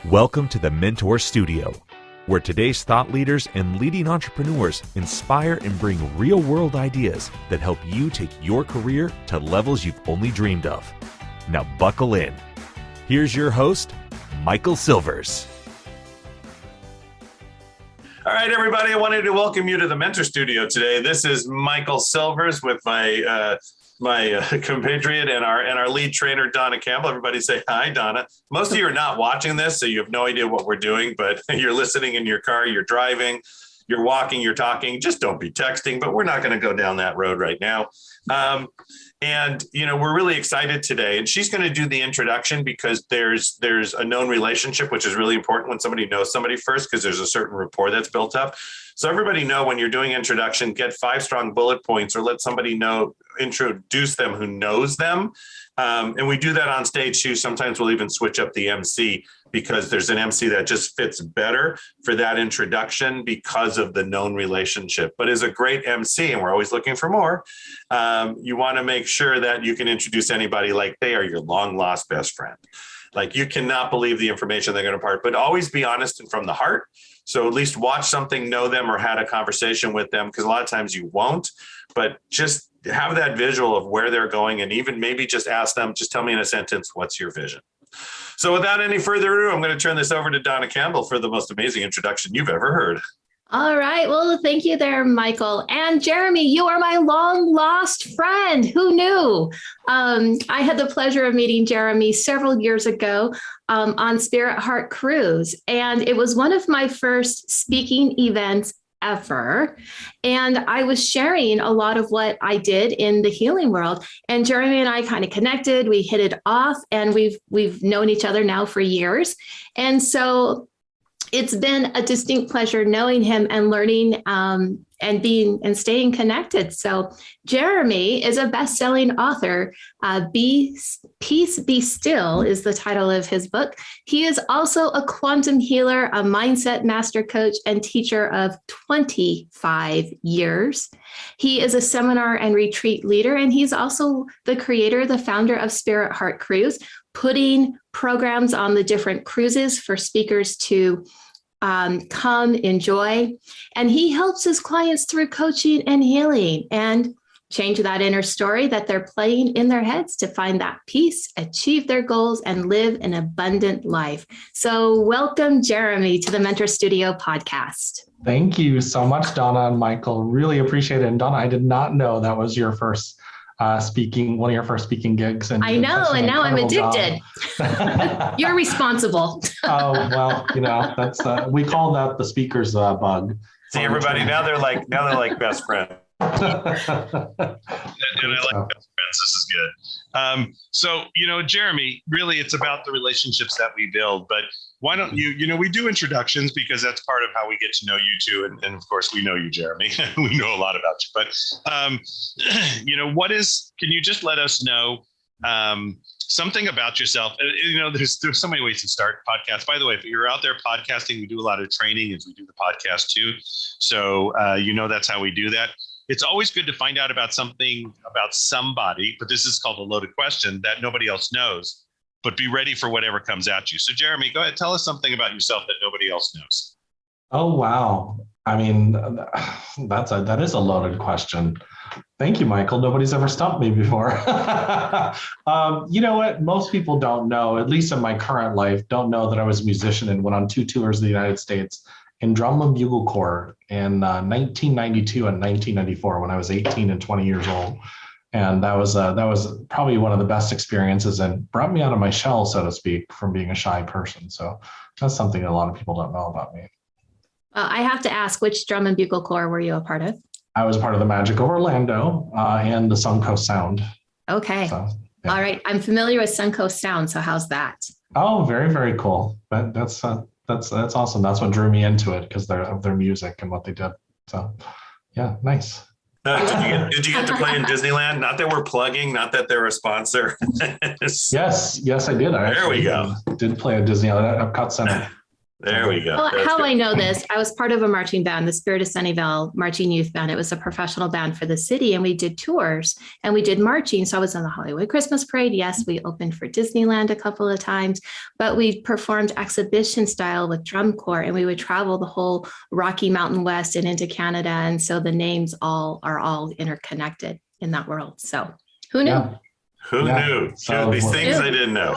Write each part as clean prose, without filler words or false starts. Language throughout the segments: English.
Welcome to the Mentor Studio, where today's thought leaders and leading entrepreneurs inspire and bring real-world ideas that help you take your career to levels you've only dreamed of. Now buckle in. Here's your host, Michael Silvers. All right, everybody, I wanted to welcome you to the Mentor Studio today. This is Michael Silvers with my compatriot and our lead trainer, Donna Campbell. Everybody say hi, Donna. Most of you are not watching this, so you have no idea what we're doing, but you're listening in your car, you're driving, you're walking, you're talking. Just don't be texting, but we're not going to go down that road right now. And, you know, we're really excited today, and she's going to do the introduction because there's a known relationship, which is really important when somebody knows somebody first, because there's a certain rapport that's built up. So everybody know when you're doing introduction, get 5 strong bullet points or let somebody know, introduce them who knows them. And we do that on stage too. Sometimes we'll even switch up the MC because there's an MC that just fits better for that introduction because of the known relationship. But as a great MC, and we're always looking for more, you want to make sure that you can introduce anybody like they are your long lost best friend. Like you cannot believe the information they're going to impart, but always be honest and from the heart. So at least watch something, know them, or had a conversation with them, because a lot of times you won't, but just have that visual of where they're going, and even maybe just ask them, just tell me in a sentence, what's your vision? So without any further ado, I'm going to turn this over to Donna Campbell for the most amazing introduction you've ever heard. All right. Well, thank you there, Michael. And Jeremy, you are my long lost friend. Who knew? I had the pleasure of meeting Jeremy several years ago on Spirit Heart Cruise. And it was one of my first speaking events ever. And I was sharing a lot of what I did in the healing world. And Jeremy and I kind of connected. We hit it off, and we've known each other now for years. And so it's been a distinct pleasure knowing him and learning and staying connected. So Jeremy is a best-selling author. Peace Be Still is the title of his book. He is also a quantum healer, a mindset master coach, and teacher of 25 years. He is a seminar and retreat leader, and he's also the creator, the founder of Spirit Heart Cruise, putting programs on the different cruises for speakers to come enjoy. And he helps his clients through coaching and healing and change that inner story that they're playing in their heads to find that peace, achieve their goals, and live an abundant life. So welcome, Jeremy, to the Mentor Studio podcast. Thank you so much, Donna and Michael. Really appreciate it. And Donna, I did not know that was your first one of your first speaking gigs. And I know, and now I'm addicted. You're responsible. Oh, well, you know, that's we call that the speaker's bug. See, everybody, now they're like best friends. And I like best friends. This is good. So, you know, Jeremy, really, it's about the relationships that we build. But why don't you, we do introductions because that's part of how we get to know you two. And of course, we know you, Jeremy. We know a lot about you. But, can you just let us know something about yourself? You know, there's so many ways to start podcasts. By the way, if you're out there podcasting, we do a lot of training as we do the podcast too. So, that's how we do that. It's always good to find out about something about somebody, but this is called a loaded question that nobody else knows, but be ready for whatever comes at you. So Jeremy, go ahead, tell us something about yourself that nobody else knows. Oh, wow. I mean, that is a loaded question. Thank you, Michael. Nobody's ever stumped me before. You know what? Most people don't know, at least in my current life, don't know that I was a musician and went on 2 tours of the United States in drum and bugle corps in 1992 and 1994 when I was 18 and 20 years old. And that was probably one of the best experiences and brought me out of my shell, so to speak, from being a shy person. So that's something that a lot of people don't know about me. I have to ask, which drum and bugle corps were you a part of? I was part of the Magic of Orlando and the Suncoast Sound. Okay. So, yeah. All right. I'm familiar with Suncoast Sound. So how's that? Oh, very, very cool. That's awesome. That's what drew me into it because of their music and what they did. So yeah, nice. Did you get to play in Disneyland? Not that we're plugging, not that they're a sponsor. Yes, I did. There we go. Did play at Disneyland at Epcot Center. There we go. How I know this, I was part of a marching band, the Spirit of Sunnyvale Marching Youth Band. It was a professional band for the city, and we did tours and we did marching. So I was in the Hollywood Christmas Parade. Yes, we opened for Disneyland a couple of times, but we performed exhibition style with drum corps, and we would travel the whole Rocky Mountain West and into Canada. And so the names are all interconnected in that world. So who knew? Yeah. Who knew? So These things I didn't know.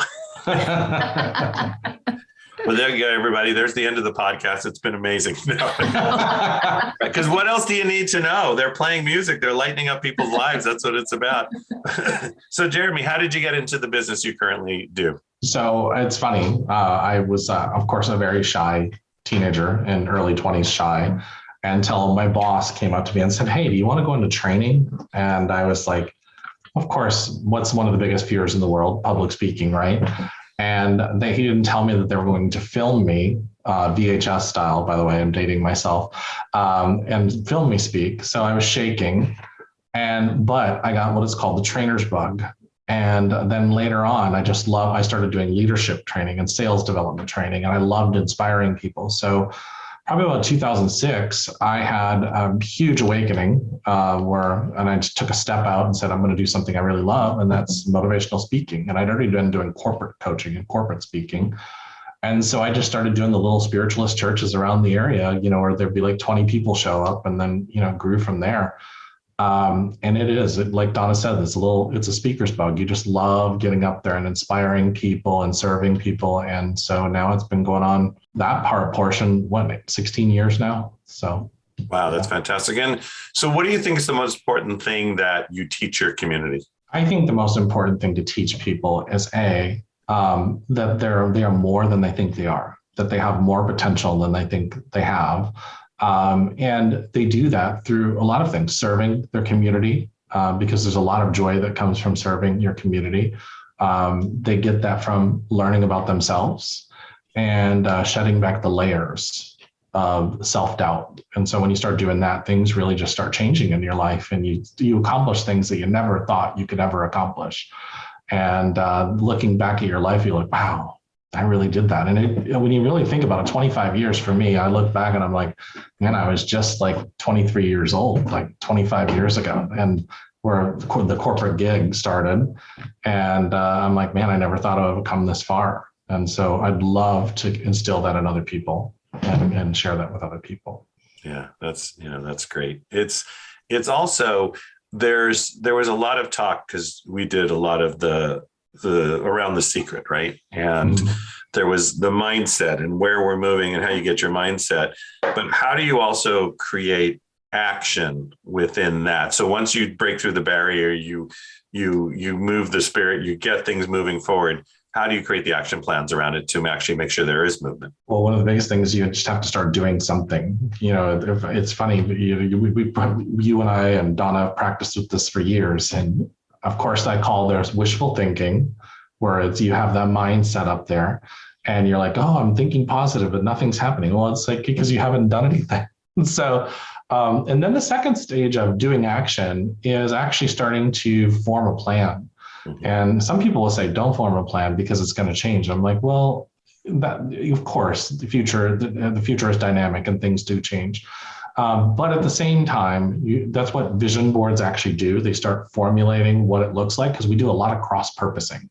Well, there you go, everybody. There's the end of the podcast. It's been amazing. Because what else do you need to know? They're playing music. They're lightening up people's lives. That's what it's about. So, Jeremy, how did you get into the business you currently do? So it's funny. I was, of course, a very shy teenager in early 20s, shy, until my boss came up to me and said, "Hey, do you want to go into training?" And I was like, of course, what's one of the biggest fears in the world? Public speaking, right? And he didn't tell me that they were going to film me, VHS style, by the way, I'm dating myself, and film me speak. So I was shaking, but I got what is called the trainer's bug. And then later on, I started doing leadership training and sales development training, and I loved inspiring people. So probably about 2006, I had a huge awakening and I just took a step out and said, I'm going to do something I really love, and that's motivational speaking. And I'd already been doing corporate coaching and corporate speaking. And so I just started doing the little spiritualist churches around the area, where there'd be like 20 people show up, and then, grew from there. And it is, like Donna said, it's a speaker's bug. You just love getting up there and inspiring people and serving people. And so now it's been going on that portion, 16 years now. So. Wow, that's fantastic. And so what do you think is the most important thing that you teach your community? I think the most important thing to teach people is that they are more than they think they are, that they have more potential than they think they have. And they do that through a lot of things, serving their community, because there's a lot of joy that comes from serving your community. They get that from learning about themselves and shedding back the layers of self-doubt. And so when you start doing that, things really just start changing in your life, and you accomplish things that you never thought you could ever accomplish. And looking back at your life, you're like, wow, I really did that. And when you really think about it, 25 years for me, I look back and I'm like, man, I was just like 23 years old, like 25 years ago. And where the corporate gig started. And I'm like, man, I never thought I would come this far. And so I'd love to instill that in other people and share that with other people. Yeah, that's great. It's also, there was a lot of talk, because we did a lot of the around the secret, right? And there was the mindset and where we're moving and how you get your mindset, but how do you also create action within that? So once you break through the barrier, you move the spirit, you get things moving forward. How do you create the action plans around it to actually make sure there is movement? Well, one of the biggest things, you just have to start doing something. It's funny, you and I and Donna have practiced with this for years. And of course, I call there's wishful thinking, where it's you have that mindset up there and you're like, oh, I'm thinking positive, but nothing's happening. Well, it's like because you haven't done anything. So, and then the second stage of doing action is actually starting to form a plan. Mm-hmm. And some people will say, don't form a plan because it's going to change. I'm like, well, that of course, the future is dynamic and things do change. But at the same time, that's what vision boards actually do. They start formulating what it looks like, because we do a lot of cross-purposing,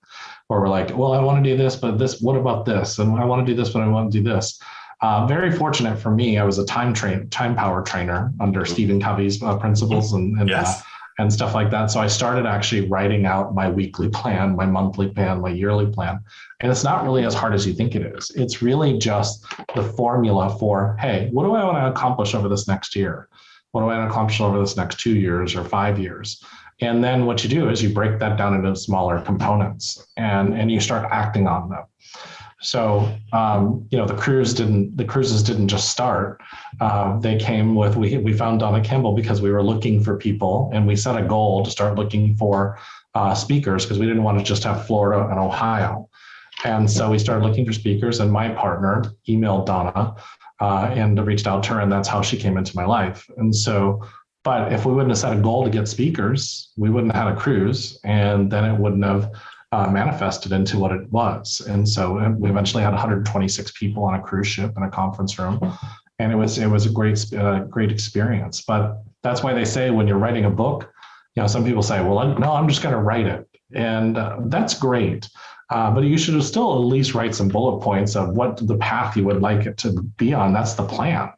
where we're like, well, I want to do this, but what about this? And I want to do this, but I want to do this. Very fortunate for me, I was a time power trainer under Stephen Covey's principles and stuff like that. So I started actually writing out my weekly plan, my monthly plan, my yearly plan. And it's not really as hard as you think it is. It's really just the formula for, hey, what do I want to accomplish over this next year? What do I want to accomplish over this next 2 years or 5 years? And then what you do is you break that down into smaller components and you start acting on them. So, the cruises didn't just start. They came with, we found Donna Campbell because we were looking for people, and we set a goal to start looking for speakers, because we didn't want to just have Florida and Ohio. And so we started looking for speakers, and my partner emailed Donna and reached out to her, and that's how she came into my life. And so, but if we wouldn't have set a goal to get speakers, we wouldn't have had a cruise, and then it wouldn't have manifested into what it was. And so we eventually had 126 people on a cruise ship in a conference room. And it was a great experience. But that's why they say when you're writing a book, some people say, well, no, I'm just going to write it. And that's great. But you should still at least write some bullet points of what the path you would like it to be on. That's the plan.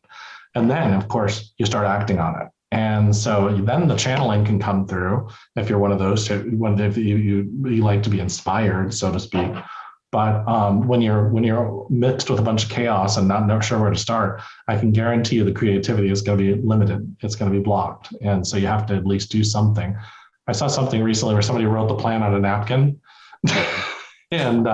And then, of course, you start acting on it. And so then the channeling can come through if you're one of those if you like to be inspired, so to speak. But when you're mixed with a bunch of chaos and not sure where to start, I can guarantee you the creativity is going to be limited. It's going to be blocked. And so you have to at least do something. I saw something recently where somebody wrote the plan on a napkin. and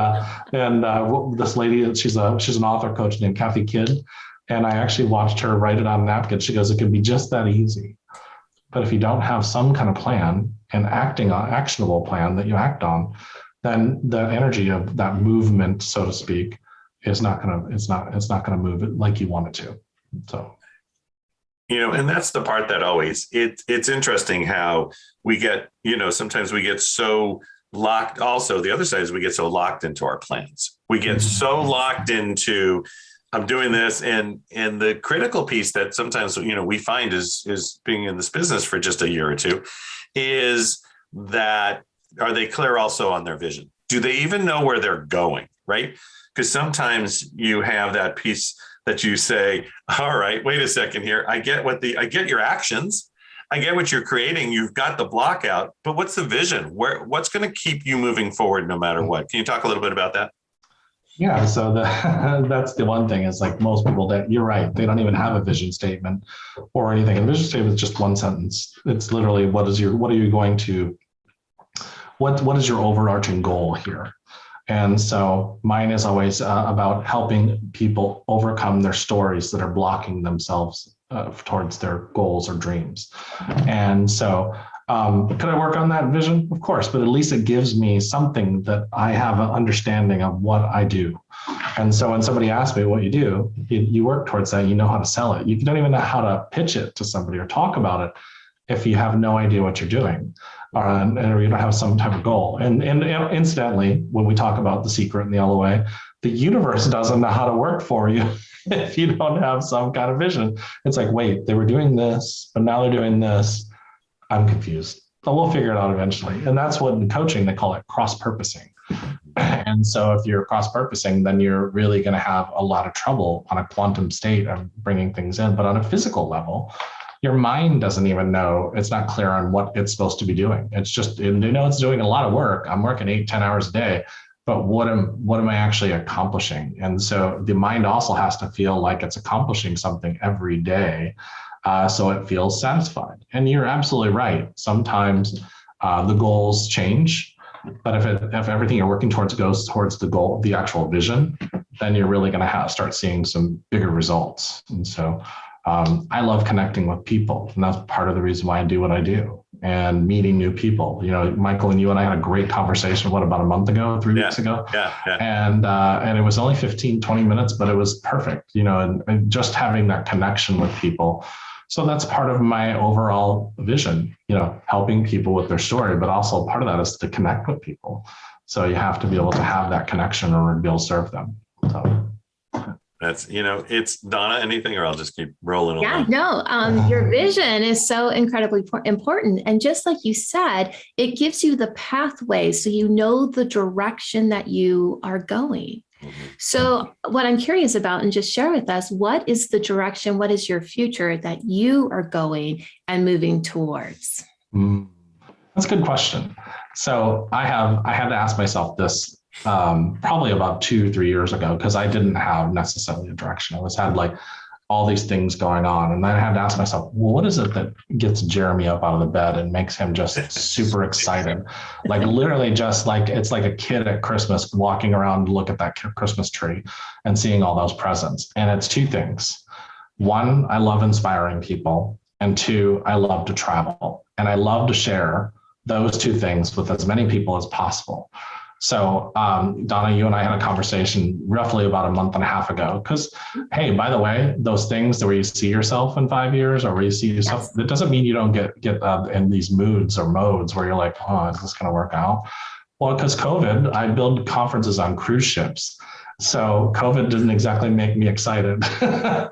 this lady, she's an author coach named Kathy Kidd. And I actually watched her write it on a napkin. She goes, it can be just that easy. But if you don't have some kind of plan and actionable plan that you act on, then the energy of that movement, so to speak, is not gonna move it like you want it to. So, and that's the part that always it's interesting how we get, sometimes we get so locked. Also, the other side is we get so locked into our plans. We get so locked into I'm doing this, and the critical piece that sometimes we find is being in this business for just a year or two is that are they clear also on their vision? Do they even know where they're going? Right? Because sometimes you have that piece that you say, all right, wait a second here. I get your actions. I get what you're creating. You've got the block out, but what's the vision? What's going to keep you moving forward no matter what? Can you talk a little bit about that? Yeah, so that's the one thing is like most people that you're right, they don't even have a vision statement or anything. A vision statement is just one sentence. It's literally what is your overarching goal here? And so mine is always about helping people overcome their stories that are blocking themselves towards their goals or dreams. And so could I work on that vision? Of course, but at least it gives me something that I have an understanding of what I do. And so when somebody asks me what you do, you work towards that, you know how to sell it. You don't even know how to pitch it to somebody or talk about it if you have no idea what you're doing or you don't have some type of goal. And incidentally, when we talk about the secret and the LOA, the universe doesn't know how to work for you if you don't have some kind of vision. It's like, wait, they were doing this, but now they're doing this. I'm confused, but we'll figure it out eventually. And that's what in coaching, they call it cross-purposing. And so if you're cross-purposing, then you're really going to have a lot of trouble on a quantum state of bringing things in. But on a physical level, your mind doesn't even know, it's not clear on what it's supposed to be doing. It's just, it's doing a lot of work. I'm working 8-10 hours a day, but what am I actually accomplishing? And so the mind also has to feel like it's accomplishing something every day. So it feels satisfied. And you're absolutely right. Sometimes the goals change, but if everything you're working towards goes towards the goal, the actual vision, then you're really going to start seeing some bigger results. And so I love connecting with people, and that's part of the reason why I do what I do and meeting new people. Michael and you and I had a great conversation, about a month ago, 3 weeks ago? Yeah. And it was only 15, 20 minutes, but it was perfect, and just having that connection with people. So that's part of my overall vision, helping people with their story, but also part of that is to connect with people. So you have to be able to have that connection in order to be able to serve them. So that's, it's Donna, anything, or I'll just keep rolling along. Yeah, no, your vision is so incredibly important. And just like you said, it gives you the pathway so you know the direction that you are going. So what I'm curious about, and just share with us, what is the direction, what is your future that you are going and moving towards? That's a good question. So I had to ask myself this probably about 2-3 years ago, because I didn't have necessarily a direction. I had like all these things going on. And then I had to ask myself, well, what is it that gets Jeremy up out of the bed and makes him just super excited? Like literally just like, it's like a kid at Christmas walking around to look at that Christmas tree and seeing all those presents. And it's two things. One, I love inspiring people. And two, I love to travel. And I love to share those two things with as many people as possible. So Donna, you and I had a conversation roughly about a month and a half ago, because, hey, by the way, those things where you see yourself in 5 years or where you see yourself, That doesn't mean you don't get in these moods or modes where you're like, oh, is this going to work out? Well, because COVID, I build conferences on cruise ships. So COVID didn't exactly make me excited.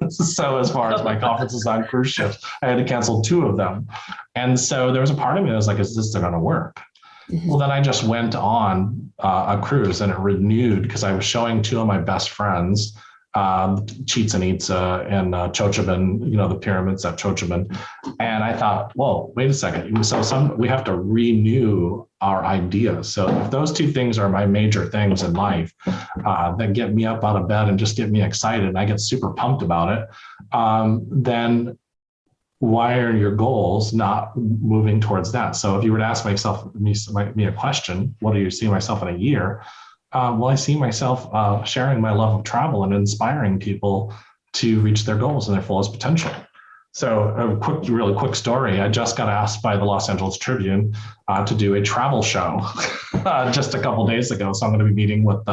So as far as my conferences on cruise ships, I had to cancel 2 of them. And so there was a part of me that was like, is this going to work? Well, then I just went on a cruise and it renewed because I was showing 2 of my best friends, Chichen Itza and Chochaban, the pyramids at Chochaban. And I thought, whoa, wait a second. So we have to renew our ideas. So if those 2 things are my major things in life that get me up out of bed and just get me excited, and I get super pumped about it, then why are your goals not moving towards that? So if you were to ask me a question, what do you see myself in a year? Well, I see myself sharing my love of travel and inspiring people to reach their goals and their fullest potential. So a really quick story. I just got asked by the Los Angeles Tribune to do a travel show just a couple of days ago. So I'm going to be meeting with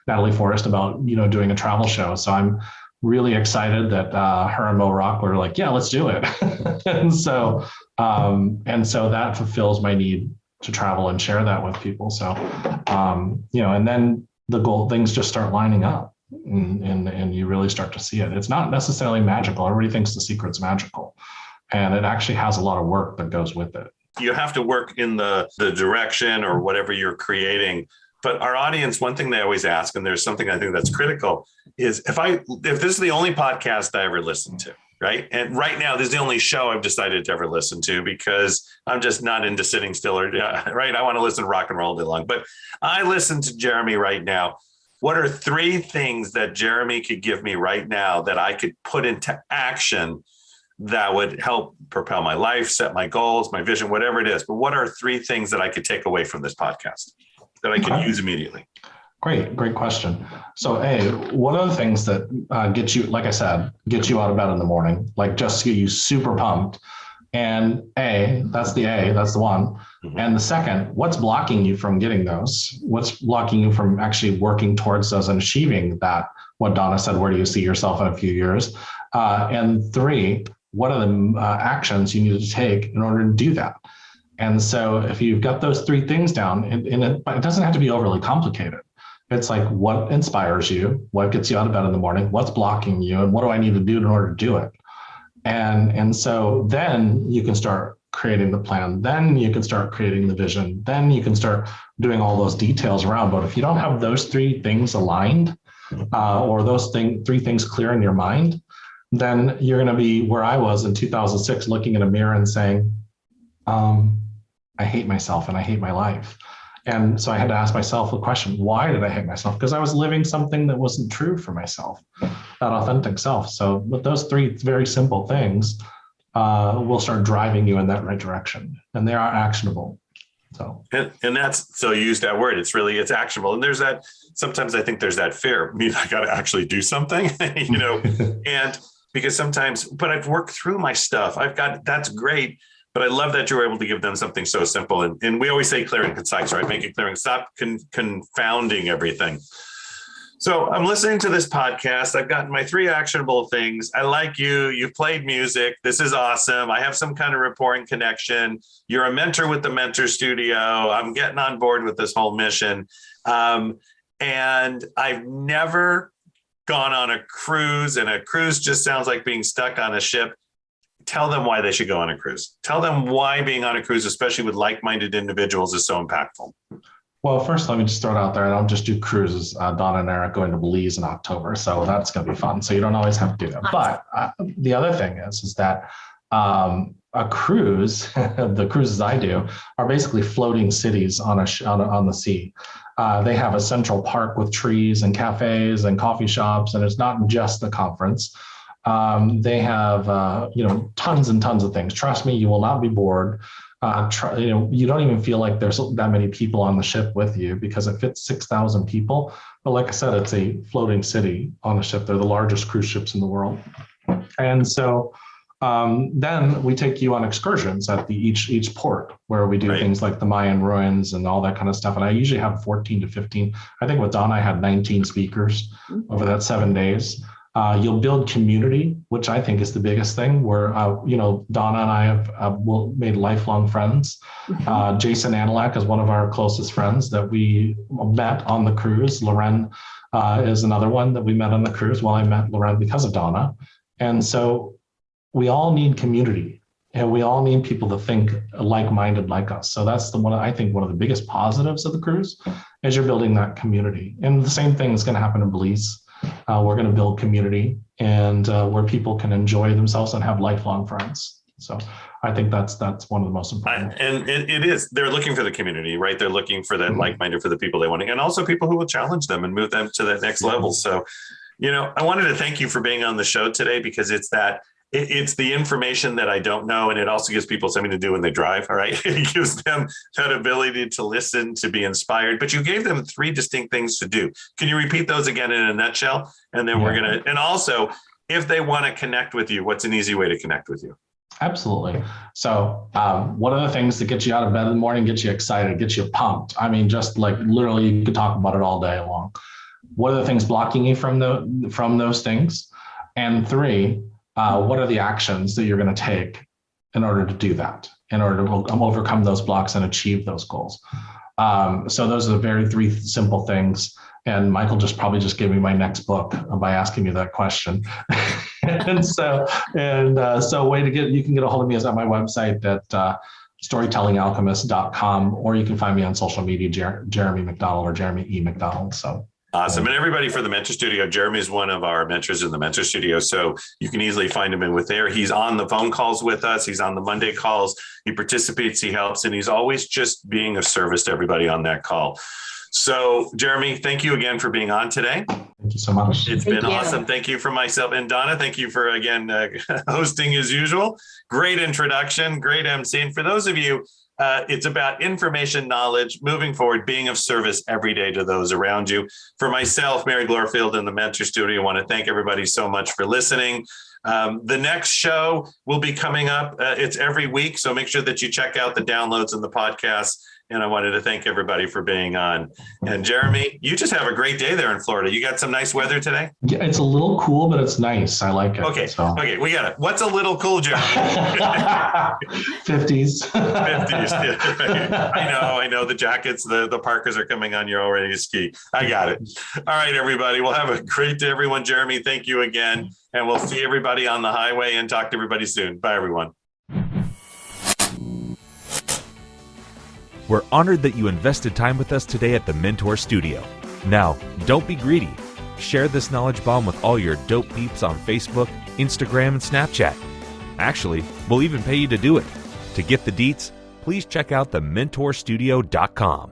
Natalie Forrest about, doing a travel show. So I'm really excited that her and Mo Rock were like, yeah, let's do it. and so that fulfills my need to travel and share that with people. So, and then things just start lining up and you really start to see it. It's not necessarily magical. Everybody thinks The Secret's magical, and it actually has a lot of work that goes with it. You have to work in the direction or whatever you're creating. But our audience, one thing they always ask, and there's something I think that's critical, is if this is the only podcast I ever listen to, right? And right now, this is the only show I've decided to ever listen to because I'm just not into sitting still, right? I want to listen to rock and roll all day long. But I listen to Jeremy right now. What are 3 things that Jeremy could give me right now that I could put into action that would help propel my life, set my goals, my vision, whatever it is? But what are 3 things that I could take away from this podcast that I can use immediately? Great question. So one of the things that get you, like I said, get you out of bed in the morning, like just get you super pumped. And that's the one. Mm-hmm. And the second, what's blocking you from getting those? What's blocking you from actually working towards those and achieving that? What Donna said, where do you see yourself in a few years? And 3, what are the actions you need to take in order to do that? And so if you've got those 3 things down, it doesn't have to be overly complicated. It's like, what inspires you? What gets you out of bed in the morning? What's blocking you? And what do I need to do in order to do it? And so then you can start creating the plan. Then you can start creating the vision. Then you can start doing all those details around. But if you don't have those 3 things aligned or those 3 things clear in your mind, then you're going to be where I was in 2006, looking in a mirror and saying, I hate myself and I hate my life. And so I had to ask myself the question, why did I hate myself? Because I was living something that wasn't true for myself, that authentic self. So with those 3 very simple things, will start driving you in that right direction. And they are actionable. So and that's, so you use that word, it's actionable. And there's that, sometimes I think there's that fear. I mean, I got to actually do something, and because sometimes, but I've worked through my stuff. That's great. But I love that you were able to give them something so simple. And we always say clear and concise, right? Make it clear and stop confounding everything. So I'm listening to this podcast. I've gotten my 3 actionable things. I like you. You've played music. This is awesome. I have some kind of rapport and connection. You're a mentor with the Mentor Studio. I'm getting on board with this whole mission. And I've never gone on a cruise, and a cruise just sounds like being stuck on a ship. Tell them why they should go on a cruise. Tell them why being on a cruise, especially with like-minded individuals, is so impactful. Well, first, let me just throw it out there. I don't just do cruises. Donna and I are going to Belize in October, so that's going to be fun. So you don't always have to do that. But the other thing is that a cruise, the cruises I do, are basically floating cities on the sea. They have a central park with trees and cafes and coffee shops, and it's not just the conference. They have, tons and tons of things. Trust me, you will not be bored. You don't even feel like there's that many people on the ship with you because it fits 6,000 people. But like I said, it's a floating city on a ship. They're the largest cruise ships in the world. And so then we take you on excursions at each port where we do things like the Mayan ruins and all that kind of stuff. And I usually have 14 to 15. I think with Donna, I had 19 speakers over that 7 days. You'll build community, which I think is the biggest thing. Where Donna and I have made lifelong friends. Jason Analak is one of our closest friends that we met on the cruise. Loren is another one that we met on the cruise. Well, I met Loren because of Donna, and so we all need community, and we all need people to think like-minded like us. So that's I think one of the biggest positives of the cruise is you're building that community. And the same thing is going to happen in Belize. We're going to build community and where people can enjoy themselves and have lifelong friends. So I think that's one of the most important. And it is. They're looking for the community, right? They're looking for that like-minded, for the people they want, and also people who will challenge them and move them to that next level. So, I wanted to thank you for being on the show today, because it's the information that I don't know. And it also gives people something to do when they drive. All right. It gives them that ability to listen, to be inspired. But you gave them 3 distinct things to do. Can you repeat those again in a nutshell? And then and also, if they want to connect with you, what's an easy way to connect with you? Absolutely. So one of the things that gets you out of bed in the morning, gets you excited, gets you pumped. I mean, just like literally you could talk about it all day long. What are the things blocking you from those things? And 3, what are the actions that you're going to take in order to do that, in order to overcome those blocks and achieve those goals? So those are the 3 simple things. And Michael probably gave me my next book by asking me that question. So a way you can get a hold of me is at my website at storytellingalchemist.com, or you can find me on social media, Jeremy McDonald or Jeremy E. McDonald. So. Awesome. And everybody for the Mentor Studio, Jeremy is one of our mentors in the Mentor Studio. So you can easily find him in with there. He's on the phone calls with us. He's on the Monday calls. He participates, he helps, and he's always just being of service to everybody on that call. So Jeremy, thank you again for being on today. Thank you so much. It's been awesome. Thank you for myself. And Donna, thank you for, again, hosting as usual. Great introduction, great MC. And for those of you, it's about information, knowledge, moving forward, being of service every day to those around you. For myself, Mary Glorfield in the Mentor Studio, I want to thank everybody so much for listening. The next show will be coming up. It's every week, so make sure that you check out the downloads and the podcast. And I wanted to thank everybody for being on. And Jeremy, you just have a great day there in Florida. You got some nice weather today? Yeah, it's a little cool, but it's nice. I like it. Okay, we got it. What's a little cool, Jeremy? 50s. 50s. I know. The jackets, the parkas are coming on. You're all ready to ski. I got it. All right, everybody. We'll have a great day, everyone. Jeremy, thank you again. And we'll see everybody on the highway and talk to everybody soon. Bye, everyone. We're honored that you invested time with us today at the Mentor Studio. Now, don't be greedy. Share this knowledge bomb with all your dope peeps on Facebook, Instagram, and Snapchat. Actually, we'll even pay you to do it. To get the deets, please check out thementorsstudio.com.